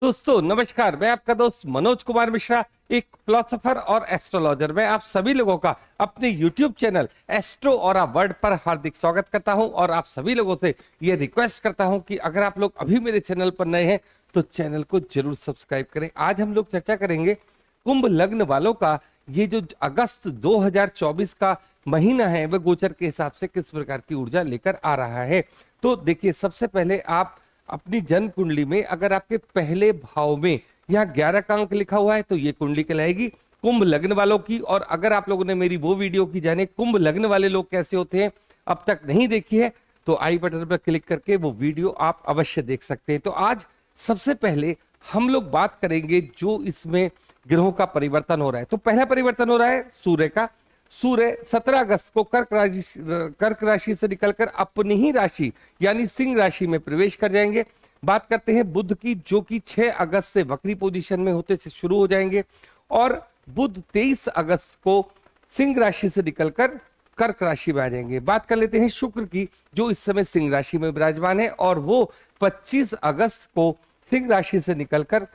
दोस्तों नमस्कार, मैं आपका दोस्त मनोज कुमार मिश्रा, एक फिलोसोफर और एस्ट्रोलॉजर। मैं आप सभी लोगों का अपने YouTube चैनल एस्ट्रो और वर्ल्ड पर हार्दिक स्वागत करता हूं और आप सभी लोगों से ये रिक्वेस्ट करता हूं कि अगर आप लोग अभी मेरे चैनल पर नए हैं तो चैनल को जरूर सब्सक्राइब करें। आज हम लोग चर्चा करेंगे कुंभ लग्न वालों का ये जो अगस्त 2024 का महीना है वह गोचर के हिसाब से किस प्रकार की ऊर्जा लेकर आ रहा है। तो देखिए, सबसे पहले आप अपनी जन्म कुंडली में अगर आपके पहले भाव में यहाँ 11 का अंक लिखा हुआ है तो ये कुंडली कहलाएगी कुंभ लग्न वालों की। और अगर आप लोगों ने मेरी वो वीडियो की जाने कुंभ लग्न वाले लोग कैसे होते हैं अब तक नहीं देखी है तो आई बटन पर क्लिक करके वो वीडियो आप अवश्य देख सकते हैं। तो आज सबसे पहले हम लोग बात करेंगे जो इसमें ग्रहों का परिवर्तन हो रहा है। तो पहला परिवर्तन हो रहा है सूर्य का। सूर्य 17 अगस्त को कर्क राशि से निकलकर अपनी ही राशि यानी सिंह राशि में प्रवेश कर जाएंगे। बात करते हैं बुध की, जो कि 6 अगस्त से वक्री पोजीशन में होते से शुरू हो जाएंगे और बुध 23 अगस्त को सिंह राशि से निकलकर कर्क राशि में आ जाएंगे। बात कर लेते हैं शुक्र की, जो इस समय सिंह राशि में विराजमान है और वो 25 अगस्त को सिंह राशि से निकलकर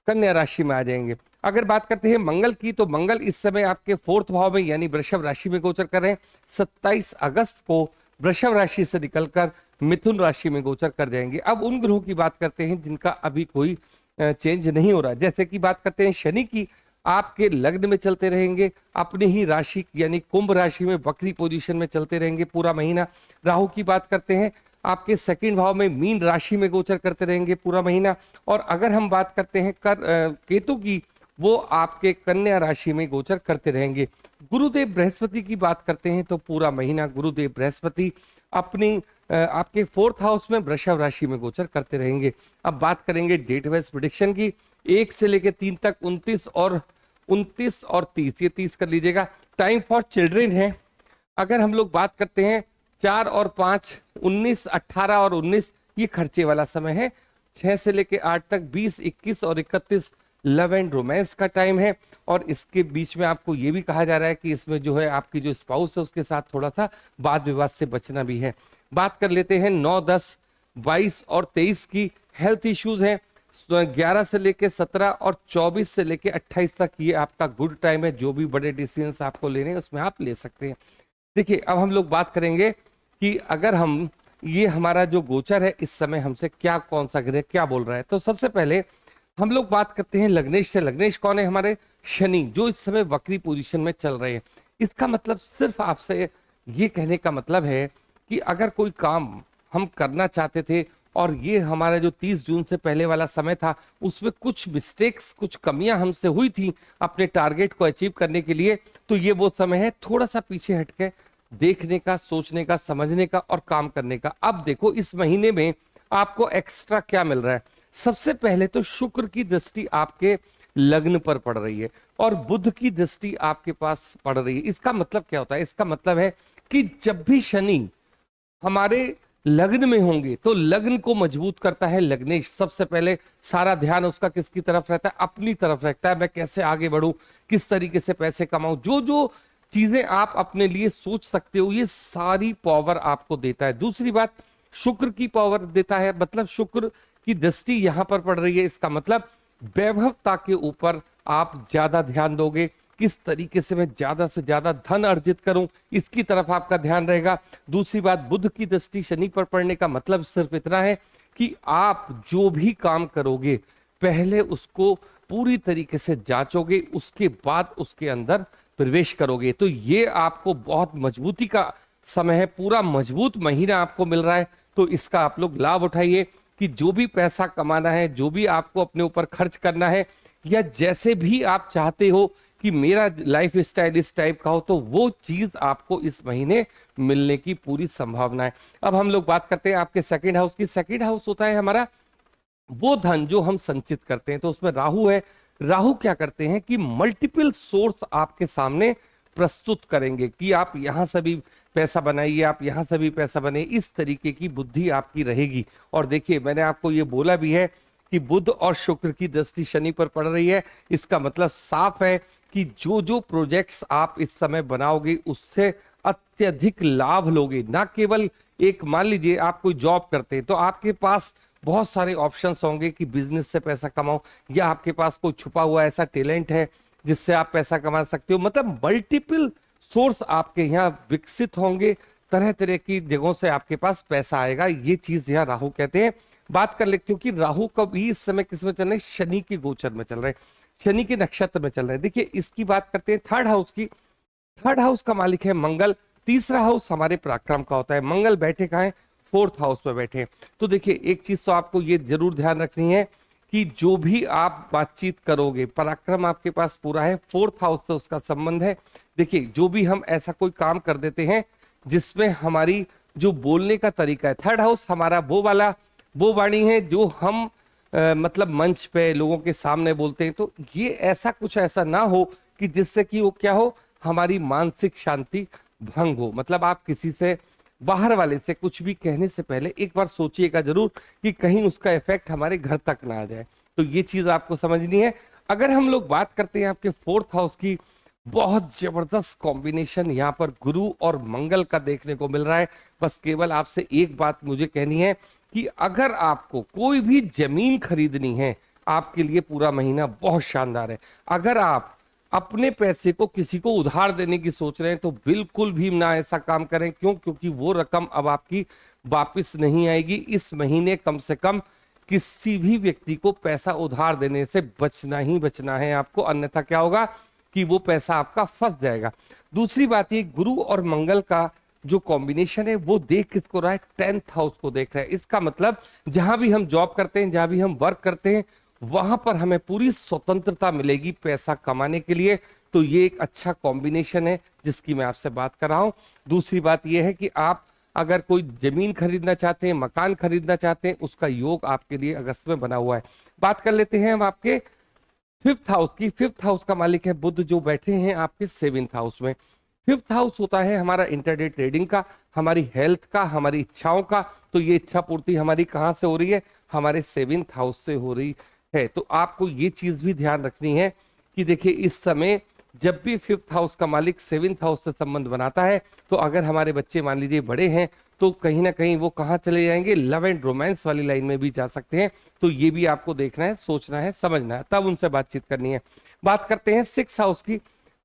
कन्या राशि में आ जाएंगे। अगर बात करते हैं मंगल की, तो मंगल इस समय आपके 4th भाव में यानी वृषभ राशि में गोचर कर रहे हैं। 27 अगस्त को वृषभ राशि से निकलकर मिथुन राशि में गोचर कर जाएंगे। अब उन ग्रहों की बात करते हैं जिनका अभी कोई चेंज नहीं हो रहा, जैसे कि बात करते हैं शनि की, आपके लग्न में चलते रहेंगे, अपनी ही राशि यानी कुंभ राशि में वक्री पोजीशन में चलते रहेंगे पूरा महीना। राहु की बात करते हैं, आपके 2nd भाव में मीन राशि में गोचर करते रहेंगे पूरा महीना। और अगर हम बात करते हैं केतु की, वो आपके कन्या राशि में गोचर करते रहेंगे। गुरुदेव बृहस्पति की बात करते हैं तो पूरा महीना गुरुदेव बृहस्पति अपनी आपके 4th हाउस में वृषभ राशि में गोचर करते रहेंगे। अब बात करेंगे डेट वाइज प्रेडिक्शन की, 1 से लेकर 3 तक 29 और 30, ये 30 कर लीजिएगा। टाइम फॉर चिल्ड्रेन है। अगर हम लोग बात करते हैं 4 और 5, 19, 18 और 19 ये खर्चे वाला समय है। 6 से लेकर 8 तक 20, 21 और 31 लव एंड रोमांस का टाइम है। और इसके बीच में आपको ये भी कहा जा रहा है कि इसमें जो है आपकी जो स्पाउस है उसके साथ थोड़ा सा वाद विवाद से बचना भी है। बात कर लेते हैं 9, 10, 22 और 23 की हेल्थ इश्यूज हैं। 11 से लेके 17 और 24 से लेके 28 तक ये आपका गुड टाइम है। जो भी बड़े डिसीजंस आपको लेने हैं उसमें आप ले सकते हैं। देखिए, अब हम लोग बात करेंगे कि अगर हम ये हमारा जो गोचर है इस समय हमसे क्या, कौन सा ग्रह क्या बोल रहा है। तो सबसे पहले हम लोग बात करते हैं लग्नेश से। लग्नेश कौन है? हमारे शनि, जो इस समय वक्री पोजीशन में चल रहे हैं। इसका मतलब सिर्फ आपसे ये कहने का मतलब है कि अगर कोई काम हम करना चाहते थे और ये हमारा जो 30 जून से पहले वाला समय था उसमें कुछ मिस्टेक्स, कुछ कमियां हमसे हुई थी अपने टारगेट को अचीव करने के लिए, तो ये वो समय है थोड़ा सा पीछे हटके देखने का, सोचने का, समझने का और काम करने का। अब देखो, इस महीने में आपको एक्स्ट्रा क्या मिल रहा है। सबसे पहले तो शुक्र की दृष्टि आपके लग्न पर पड़ रही है और बुध की दृष्टि आपके पास पड़ रही है। इसका मतलब क्या होता है? इसका मतलब है कि जब भी शनि हमारे लग्न में होंगे तो लग्न को मजबूत करता है लग्नेश। सबसे पहले सारा ध्यान उसका किसकी तरफ रहता है? अपनी तरफ रहता है। मैं कैसे आगे बढ़ूं, किस तरीके से पैसे कमाऊं, जो जो चीजें आप अपने लिए सोच सकते हो ये सारी पावर आपको देता है। दूसरी बात, शुक्र की पावर देता है, मतलब शुक्र की दृष्टि यहां पर पड़ रही है। इसका मतलब वैभवता के ऊपर आप ज्यादा ध्यान दोगे, किस तरीके से मैं ज्यादा से ज्यादा धन अर्जित करूं, इसकी तरफ आपका ध्यान रहेगा। दूसरी बात, बुध की दृष्टि शनि पर पड़ने का मतलब सिर्फ इतना है कि आप जो भी काम करोगे पहले उसको पूरी तरीके से जांचोगे, उसके बाद उसके अंदर प्रवेश करोगे। तो ये आपको बहुत मजबूती का समय है, पूरा मजबूत महीना आपको मिल रहा है। तो इसका आप लोग लाभ उठाइए कि जो भी पैसा कमाना है, जो भी आपको अपने ऊपर खर्च करना है, या जैसे भी आप चाहते हो कि मेरा लाइफ स्टाइल इस टाइप का हो, तो वो चीज आपको इस महीने मिलने की पूरी संभावना है। अब हम लोग बात करते हैं आपके 2nd हाउस की। 2nd हाउस होता है हमारा वो धन जो हम संचित करते हैं। तो उसमें राहु है। राहु क्या करते हैं कि मल्टीपल सोर्स आपके सामने प्रस्तुत करेंगे कि आप यहां से भी पैसा बनाइए, आप यहां से भी पैसा बनाइए, इस तरीके की बुद्धि आपकी रहेगी। और देखिए, मैंने आपको ये बोला भी है कि बुध और शुक्र की दृष्टि शनि पर पड़ रही है। इसका मतलब साफ है कि जो जो प्रोजेक्ट्स आप इस समय बनाओगे उससे अत्यधिक लाभ लोगे। ना केवल एक, मान लीजिए आप कोई जॉब करते हैं तो आपके पास बहुत सारे ऑप्शंस होंगे कि बिजनेस से पैसा कमाओ, या आपके पास कोई छुपा हुआ ऐसा टैलेंट है जिससे आप पैसा कमा सकते हो। मतलब मल्टीपल सोर्स आपके यहाँ विकसित होंगे, तरह तरह की जगहों से आपके पास पैसा आएगा। ये चीज यहाँ राहु कहते हैं। बात कर ले, क्योंकि राहु कभी इस समय किस में चल रहे हैं, शनि के गोचर में चल रहे हैं, शनि के नक्षत्र में चल रहे हैं। देखिए इसकी बात करते हैं थर्ड हाउस की। थर्ड हाउस का मालिक है मंगल। तीसरा हाउस हमारे पराक्रम का होता है। मंगल बैठे कहाँ है, फोर्थ हाउस में बैठे हैं। तो देखिए एक चीज तो आपको ये जरूर ध्यान रखनी है कि जो भी आप बातचीत करोगे, पराक्रम आपके पास पूरा है, फोर्थ हाउस से उसका संबंध है। देखिए जो भी हम ऐसा कोई काम कर देते हैं जिसमें हमारी जो बोलने का तरीका है, थर्ड हाउस हमारा वो वाणी है जो हम मतलब मंच पे लोगों के सामने बोलते हैं। तो ये ऐसा कुछ ऐसा ना हो कि जिससे कि वो क्या हो, हमारी मानसिक शांति भंग हो। मतलब आप किसी से, बाहर वाले से कुछ भी कहने से पहले एक बार सोचिएगा जरूर कि कहीं उसका इफेक्ट हमारे घर तक ना आ जाए। तो ये चीज आपको समझनी है। अगर हम लोग बात करते हैं आपके फोर्थ हाउस की, बहुत जबरदस्त कॉम्बिनेशन यहाँ पर गुरु और मंगल का देखने को मिल रहा है। बस केवल आपसे एक बात मुझे कहनी है कि अगर आपको कोई भी जमीन खरीदनी है, आपके लिए पूरा महीना बहुत शानदार है। अगर आप अपने पैसे को किसी को उधार देने की सोच रहे हैं तो बिल्कुल भी ना ऐसा काम करें। क्यों? क्योंकि वो रकम अब आपकी वापस नहीं आएगी। इस महीने कम से कम किसी भी व्यक्ति को पैसा उधार देने से बचना ही बचना है आपको, अन्यथा क्या होगा कि वो पैसा आपका फंस जाएगा। दूसरी बात ये, गुरु और मंगल का जो कॉम्बिनेशन है वो देख किसको रहा है, 10th हाउस को देख रहा है। इसका मतलब जहां भी हम जॉब करते हैं, जहां भी हम वर्क करते हैं, वहां पर हमें पूरी स्वतंत्रता मिलेगी पैसा कमाने के लिए। तो ये एक अच्छा कॉम्बिनेशन है जिसकी मैं आपसे बात कर रहा हूं। दूसरी बात यह है कि आप अगर कोई जमीन खरीदना चाहते हैं, मकान खरीदना चाहते हैं, उसका योग आपके लिए अगस्त में बना हुआ है। बात कर लेते हैं हम आपके फिफ्थ हाउस की। फिफ्थ हाउस का मालिक है बुध, जो बैठे हैं आपके सेवेंथ हाउस में। फिफ्थ हाउस होता है हमारा इंटरडे ट्रेडिंग का, हमारी हेल्थ का, हमारी इच्छाओं का। तो ये इच्छा पूर्ति हमारी कहां से हो रही है, हमारे सेवेंथ हाउस से हो रही है। तो आपको ये चीज भी ध्यान रखनी है कि देखिए इस समय जब भी फिफ्थ हाउस का मालिक सेवेंथ हाउस से संबंध बनाता है, तो अगर हमारे बच्चे मान लीजिए बड़े हैं तो कहीं ना कहीं वो कहां चले जाएंगे, लव एंड रोमांस वाली लाइन में भी जा सकते हैं। तो ये भी आपको देखना है, सोचना है, समझना है, तब उनसे बातचीत करनी है। बात करते हैं सिक्स हाउस की।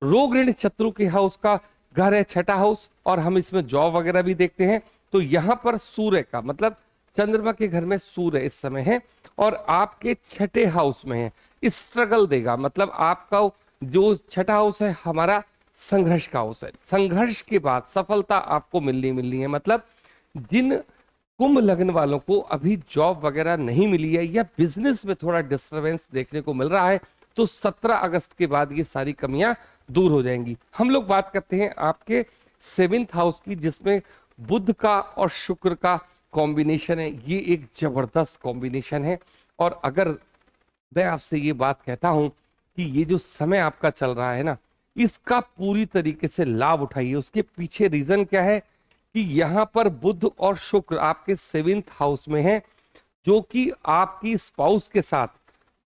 रोग ऋण शत्रु के हाउस का घर है छठा हाउस, और हम इसमें जॉब वगैरह भी देखते हैं। तो यहाँ पर सूर्य का मतलब चंद्रमा के घर में सूर्य इस समय है और आपके छठे हाउस में है। स्ट्रगल देगा, मतलब आपका जो छठा हाउस है हमारा संघर्ष का हाउस है। संघर्ष के बाद सफलता आपको मिलनी है। मतलब जिन कुंभ लग्न वालों को अभी जॉब वगैरह नहीं मिली है या बिजनेस में थोड़ा डिस्टरबेंस देखने को मिल रहा है, तो 17 अगस्त के बाद ये सारी कमियां दूर हो जाएंगी। हम लोग बात करते हैं आपके सेवेंथ हाउस की, जिसमें बुध का और शुक्र का कॉम्बिनेशन है। ये एक जबरदस्त कॉम्बिनेशन है। और अगर मैं आपसे ये बात कहता हूं कि ये जो समय आपका चल रहा है ना, इसका पूरी तरीके से लाभ उठाइए। उसके पीछे रीजन क्या है कि यहाँ पर बुध और शुक्र आपके सेवेंथ हाउस में है, जो कि आपकी स्पाउस के साथ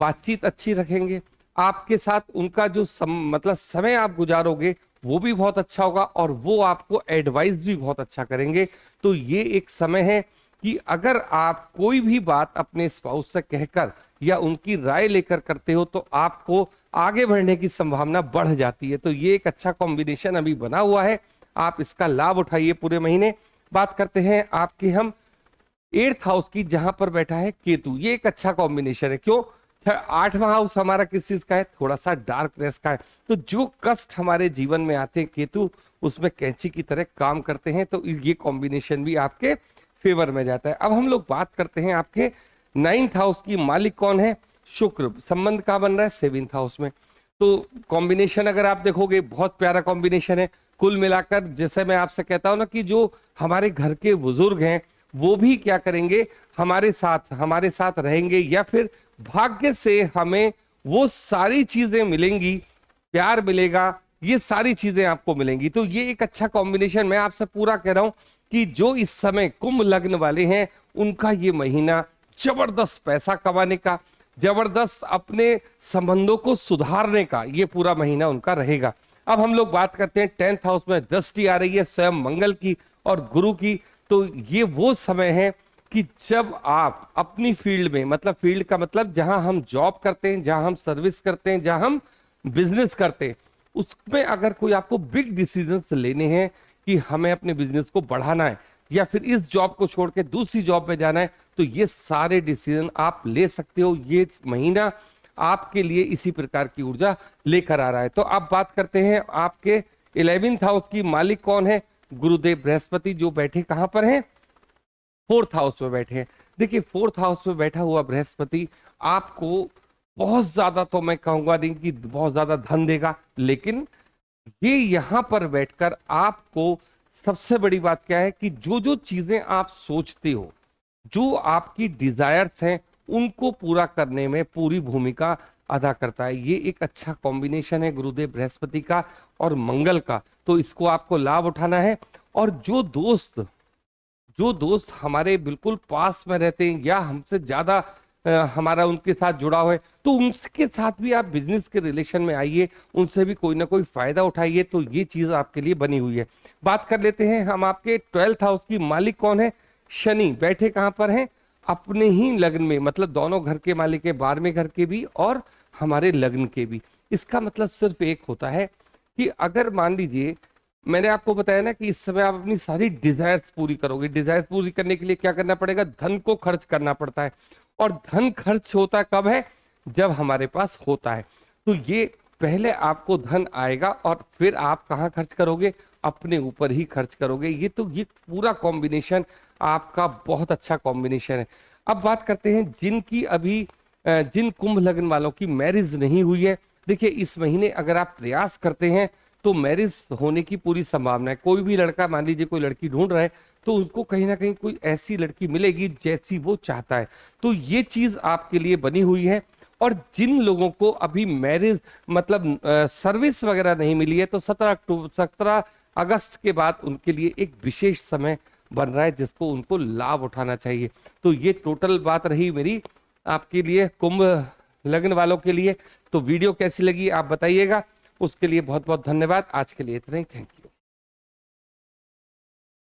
बातचीत अच्छी रखेंगे। आपके साथ उनका जो मतलब समय आप गुजारोगे वो भी बहुत अच्छा होगा, और वो आपको एडवाइस भी बहुत अच्छा करेंगे। तो ये एक समय है कि अगर आप कोई भी बात अपने स्पाउस से कहकर या उनकी राय लेकर करते हो तो आपको आगे बढ़ने की संभावना बढ़ जाती है। तो ये एक अच्छा कॉम्बिनेशन अभी बना हुआ है, आप इसका लाभ उठाइए पूरे महीने। बात करते हैं आपके हम एट्थ हाउस की, जहां पर बैठा है केतु। ये एक अच्छा कॉम्बिनेशन है। क्यों? आठवां हाउस हमारा किस चीज का है, थोड़ा सा डार्कनेस का है। तो जो कष्ट हमारे जीवन में आते हैं, केतु उसमें कैंची की तरह काम करते हैं। तो ये कॉम्बिनेशन भी आपके फेवर में जाता है। अब हम लोग बात करते हैं आपके नाइन्थ हाउस की। मालिक कौन है? शुक्र। संबंध कहां बन रहा है? सेवेंथ हाउस में। तो कॉम्बिनेशन अगर आप देखोगे बहुत प्यारा कॉम्बिनेशन है। कुल मिलाकर जैसे मैं आपसे कहता हूं ना कि जो हमारे घर के बुजुर्ग हैं वो भी क्या करेंगे, हमारे साथ रहेंगे, या फिर भाग्य से हमें वो सारी चीजें मिलेंगी, प्यार मिलेगा, ये सारी चीजें आपको मिलेंगी। तो ये एक अच्छा कॉम्बिनेशन मैं आपसे पूरा कह रहा हूं कि जो इस समय कुंभ लग्न वाले हैं उनका ये महीना जबरदस्त पैसा कमाने का, जबरदस्त अपने संबंधों को सुधारने का ये पूरा महीना उनका रहेगा। अब हम लोग बात करते हैं 10th हाउस में दृष्टि आ रही है स्वयं मंगल की और गुरु की। तो ये वो समय है कि जब आप अपनी फील्ड में, मतलब फील्ड का मतलब जहां हम जॉब करते हैं, जहां हम सर्विस करते हैं, जहां हम बिजनेस करते हैं, उसमें अगर कोई आपको बिग डिसीजंस लेने हैं कि हमें अपने बिजनेस को बढ़ाना है या फिर इस जॉब को छोड़ के दूसरी जॉब में जाना है, तो ये सारे डिसीजन आप ले सकते हो। ये महीना आपके लिए इसी प्रकार की ऊर्जा लेकर आ रहा है। तो अब बात करते हैं आपके 11th हाउस की मालिक कौन है? गुरुदेव बृहस्पति, जो बैठे कहां पर हैं? 4th हाउस में बैठे हैं। देखिए 4th हाउस में बैठा हुआ बृहस्पति आपको बहुत ज्यादा, तो मैं कहूंगा नहीं कि बहुत ज्यादा धन देगा, लेकिन ये यहां पर बैठकर आपको सबसे बड़ी बात क्या है कि जो जो चीजें आप सोचते हो, जो आपकी डिजायर्स हैं, उनको पूरा करने में पूरी भूमिका अदा करता है। ये एक अच्छा कॉम्बिनेशन है गुरुदेव बृहस्पति का और मंगल का, तो इसको आपको लाभ उठाना है। और जो दोस्त हमारे बिल्कुल पास में रहते हैं या हमसे ज्यादा हमारा उनके साथ जुड़ाव है, तो उनके साथ भी आप बिजनेस के रिलेशन में आइए, उनसे भी कोई ना कोई फायदा उठाइए, तो ये चीज आपके लिए बनी हुई है। बात कर लेते हैं हम आपके 12th हाउस की मालिक कौन है? शनि, बैठे कहां पर हैं? अपने ही लग्न में, मतलब दोनों घर के मालिक है, 12वें घर के भी और हमारे लग्न के भी। इसका मतलब सिर्फ एक होता है कि अगर मान लीजिए, मैंने आपको बताया ना कि इस समय आप अपनी सारी डिजायर्स पूरी करोगे। डिजायर्स पूरी करने के लिए क्या करना पड़ेगा? धन को खर्च करना पड़ता है। और धन खर्च होता कब है? जब हमारे पास होता है। तो ये पहले आपको धन आएगा और फिर आप कहाँ खर्च करोगे? अपने ऊपर ही खर्च करोगे। ये पूरा कॉम्बिनेशन आपका बहुत अच्छा कॉम्बिनेशन है। अब बात करते हैं जिनकी अभी जिन कुंभ लग्न वालों की मैरिज नहीं हुई है। देखिए इस महीने अगर आप प्रयास करते हैं तो मैरिज होने की पूरी संभावना है। कोई भी लड़का, मान लीजिए कोई लड़की ढूंढ रहा है, तो उसको कहीं ना कहीं कोई ऐसी लड़की मिलेगी जैसी वो चाहता है। तो ये चीज आपके लिए बनी हुई है। और जिन लोगों को अभी मैरिज मतलब सर्विस वगैरह नहीं मिली है, तो 17 अगस्त के बाद उनके लिए एक विशेष समय बन रहा है जिसको उनको लाभ उठाना चाहिए। तो ये टोटल बात रही मेरी आपके लिए कुंभ लग्न वालों के लिए। तो वीडियो कैसी लगी आप बताइएगा। उसके लिए बहुत बहुत धन्यवाद। आज के लिए इतना ही, थैंक यू।